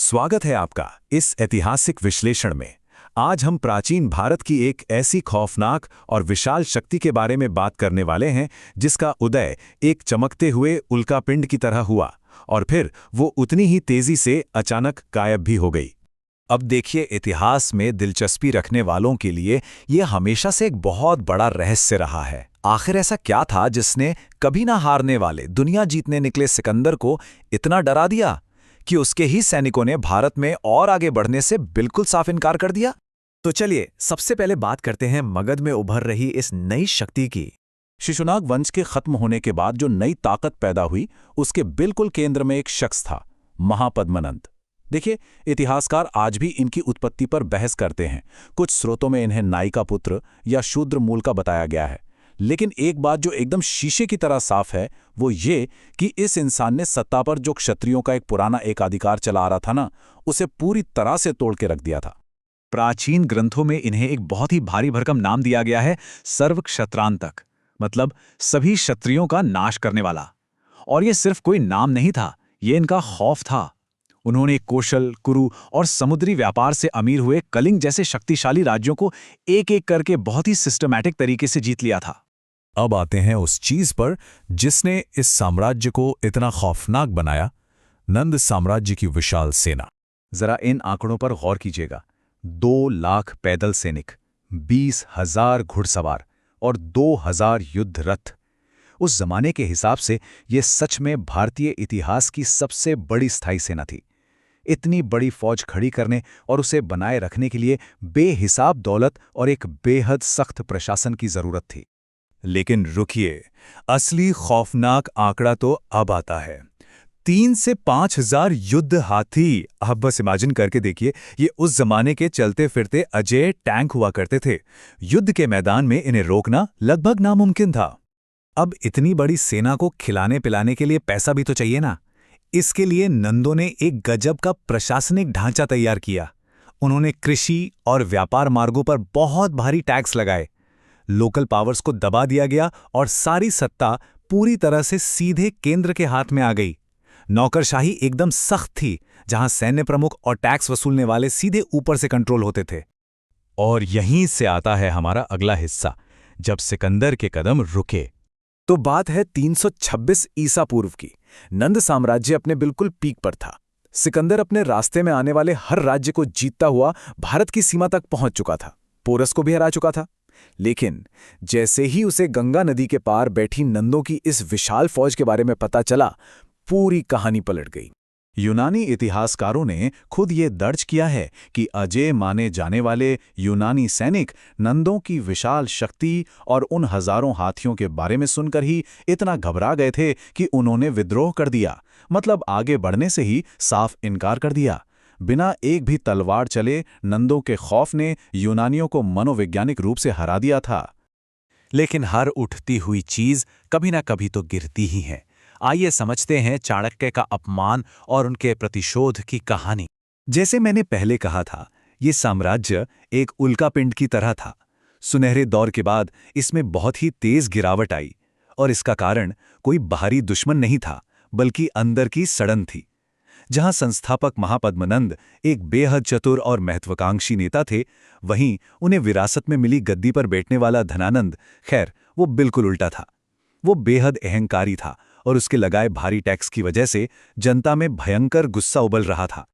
स्वागत है आपका इस ऐतिहासिक विश्लेषण में। आज हम प्राचीन भारत की एक ऐसी खौफनाक और विशाल शक्ति के बारे में बात करने वाले हैं जिसका उदय एक चमकते हुए उल्कापिंड की तरह हुआ और फिर वो उतनी ही तेजी से अचानक गायब भी हो गई। अब देखिए, इतिहास में दिलचस्पी रखने वालों के लिए ये हमेशा से एक बहुत बड़ा रहस्य रहा है। आखिर ऐसा क्या था जिसने कभी ना हारने वाले दुनिया जीतने निकले सिकंदर को इतना डरा दिया कि उसके ही सैनिकों ने भारत में और आगे बढ़ने से बिल्कुल साफ इनकार कर दिया? तो चलिए सबसे पहले बात करते हैं मगध में उभर रही इस नई शक्ति की। शिशुनाग वंश के खत्म होने के बाद जो नई ताकत पैदा हुई, उसके बिल्कुल केंद्र में एक शख्स था, महापद्मनंद। देखिए, इतिहासकार आज भी इनकी उत्पत्ति पर बहस करते हैं। कुछ स्रोतों में इन्हें नाई का पुत्र या शूद्र मूल का बताया गया है, लेकिन एक बात जो एकदम शीशे की तरह साफ है वो ये कि इस इंसान ने सत्ता पर जो क्षत्रियों का एक पुराना एकाधिकार चला आ रहा था ना, उसे पूरी तरह से तोड़ के रख दिया था। प्राचीन ग्रंथों में इन्हें एक बहुत ही भारी भरकम नाम दिया गया है, सर्वक्षत्रांतक, मतलब सभी क्षत्रियों का नाश करने वाला। और ये सिर्फ कोई नाम नहीं था, ये इनका खौफ था। उन्होंने कोशल, कुरु और समुद्री व्यापार से अमीर हुए कलिंग जैसे शक्तिशाली राज्यों को एक एक करके बहुत ही सिस्टमैटिक तरीके से जीत लिया था। अब आते हैं उस चीज पर जिसने इस साम्राज्य को इतना खौफनाक बनाया, नंद साम्राज्य की विशाल सेना। जरा इन आंकड़ों पर गौर कीजिएगा। 2 लाख पैदल सैनिक, 20,000 घुड़सवार और 2,000 युद्ध रथ। उस जमाने के हिसाब से यह सच में भारतीय इतिहास की सबसे बड़ी स्थायी सेना थी। इतनी बड़ी फौज खड़ी करने और उसे बनाए रखने के लिए बेहिसाब दौलत और एक बेहद सख्त प्रशासन की जरूरत थी। लेकिन रुकिए, असली खौफनाक आंकड़ा तो अब आता है। 3 से 5,000 युद्ध हाथी। आप बस इमेजिन करके देखिए, ये उस जमाने के चलते फिरते अजेय टैंक हुआ करते थे। युद्ध के मैदान में इन्हें रोकना लगभग नामुमकिन था। अब इतनी बड़ी सेना को खिलाने पिलाने के लिए पैसा भी तो चाहिए ना। इसके लिए नंदों ने एक गजब का प्रशासनिक ढांचा तैयार किया। उन्होंने कृषि और व्यापार मार्गों पर बहुत भारी टैक्स लगाए। लोकल पावर्स को दबा दिया गया और सारी सत्ता पूरी तरह से सीधे केंद्र के हाथ में आ गई। नौकरशाही एकदम सख्त थी, जहां सैन्य प्रमुख और टैक्स वसूलने वाले सीधे ऊपर से कंट्रोल होते थे। और यहीं से आता है हमारा अगला हिस्सा, जब सिकंदर के कदम रुके। तो बात है 326 ईसा पूर्व की। नंद साम्राज्य अपने बिल्कुल पीक पर था। सिकंदर अपने रास्ते में आने वाले हर राज्य को जीतता हुआ भारत की सीमा तक पहुंच चुका था। पोरस को भी हरा चुका था। लेकिन जैसे ही उसे गंगा नदी के पार बैठी नंदों की इस विशाल फौज के बारे में पता चला, पूरी कहानी पलट गई। यूनानी इतिहासकारों ने खुद ये दर्ज किया है कि अजेय माने जाने वाले यूनानी सैनिक नंदों की विशाल शक्ति और उन हजारों हाथियों के बारे में सुनकर ही इतना घबरा गए थे कि उन्होंने विद्रोह कर दिया, मतलब आगे बढ़ने से ही साफ इनकार कर दिया। बिना एक भी तलवार चले नंदों के खौफ ने यूनानियों को मनोवैज्ञानिक रूप से हरा दिया था। लेकिन हर उठती हुई चीज कभी ना कभी तो गिरती ही है। आइए समझते हैं चाणक्य का अपमान और उनके प्रतिशोध की कहानी। जैसे मैंने पहले कहा था, ये साम्राज्य एक उल्कापिंड की तरह था। सुनहरे दौर के बाद इसमें बहुत ही तेज गिरावट आई, और इसका कारण कोई बाहरी दुश्मन नहीं था, बल्कि अंदर की सड़न थी। जहां संस्थापक महापद्मनंद एक बेहद चतुर और महत्वाकांक्षी नेता थे, वहीं उन्हें विरासत में मिली गद्दी पर बैठने वाला धनानंद, खैर वो बिल्कुल उल्टा था। वो बेहद अहंकारी था और उसके लगाए भारी टैक्स की वजह से जनता में भयंकर गुस्सा उबल रहा था।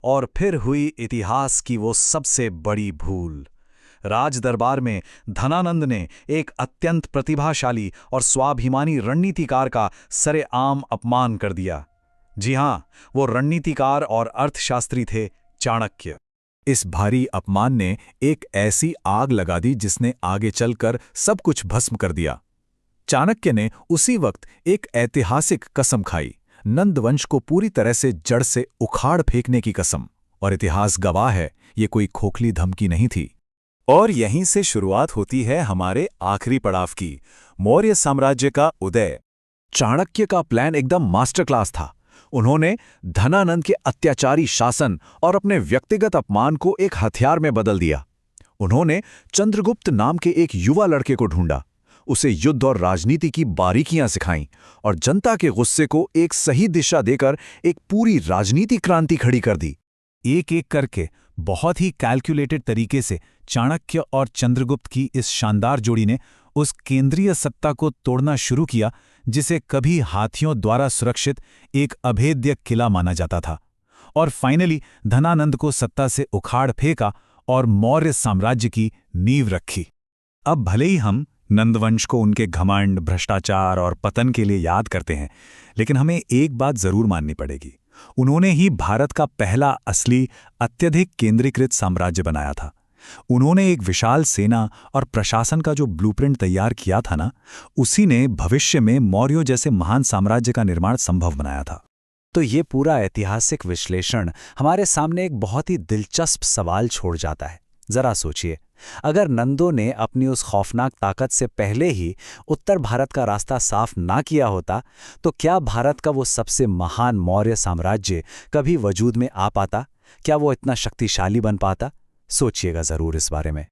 और फिर हुई इतिहास की वो सबसे बड़ी भूल। राज दरबार में धनानंद ने एक अत्यंत प्रतिभाशाली और स्वाभिमानी रणनीतिकार का सरेआम अपमान कर दिया। जी हां, वो रणनीतिकार और अर्थशास्त्री थे, चाणक्य। इस भारी अपमान ने एक ऐसी आग लगा दी जिसने आगे चलकर सब कुछ भस्म कर दिया। चाणक्य ने उसी वक्त एक ऐतिहासिक कसम खाई, नंदवंश को पूरी तरह से जड़ से उखाड़ फेंकने की कसम। और इतिहास गवाह है, ये कोई खोखली धमकी नहीं थी। और यहीं से शुरुआत होती है हमारे आखिरी पड़ाव की, मौर्य साम्राज्य का उदय। चाणक्य का प्लान एकदम मास्टर क्लास था। उन्होंने धनानंद के अत्याचारी शासन और अपने व्यक्तिगत अपमान को एक हथियार में बदल दिया। उन्होंने चंद्रगुप्त नाम के एक युवा लड़के को ढूंढा, उसे युद्ध और राजनीति की बारीकियां सिखाईं और जनता के गुस्से को एक सही दिशा देकर एक पूरी राजनीतिक क्रांति खड़ी कर दी। एक एक करके बहुत ही कैलकुलेटेड तरीके से चाणक्य और चंद्रगुप्त की इस शानदार जोड़ी ने उस केंद्रीय सत्ता को तोड़ना शुरू किया जिसे कभी हाथियों द्वारा सुरक्षित एक अभेद्य किला माना जाता था, और फाइनली धनानंद को सत्ता से उखाड़ फेंका और मौर्य साम्राज्य की नींव रखी। अब भले ही हम नंदवंश को उनके घमंड, भ्रष्टाचार और पतन के लिए याद करते हैं, लेकिन हमें एक बात जरूर माननी पड़ेगी, उन्होंने ही भारत का पहला असली अत्यधिक केंद्रीकृत साम्राज्य बनाया था। उन्होंने एक विशाल सेना और प्रशासन का जो ब्लूप्रिंट तैयार किया था ना, उसी ने भविष्य में मौर्यों जैसे महान साम्राज्य का निर्माण संभव बनाया था। तो ये पूरा ऐतिहासिक विश्लेषण हमारे सामने एक बहुत ही दिलचस्प सवाल छोड़ जाता है। जरा सोचिए, अगर नंदों ने अपनी उस खौफनाक ताकत से पहले ही उत्तर भारत का रास्ता साफ ना किया होता, तो क्या भारत का वो सबसे महान मौर्य साम्राज्य कभी वजूद में आ पाता? क्या वो इतना शक्तिशाली बन पाता? सोचिएगा जरूर इस बारे में।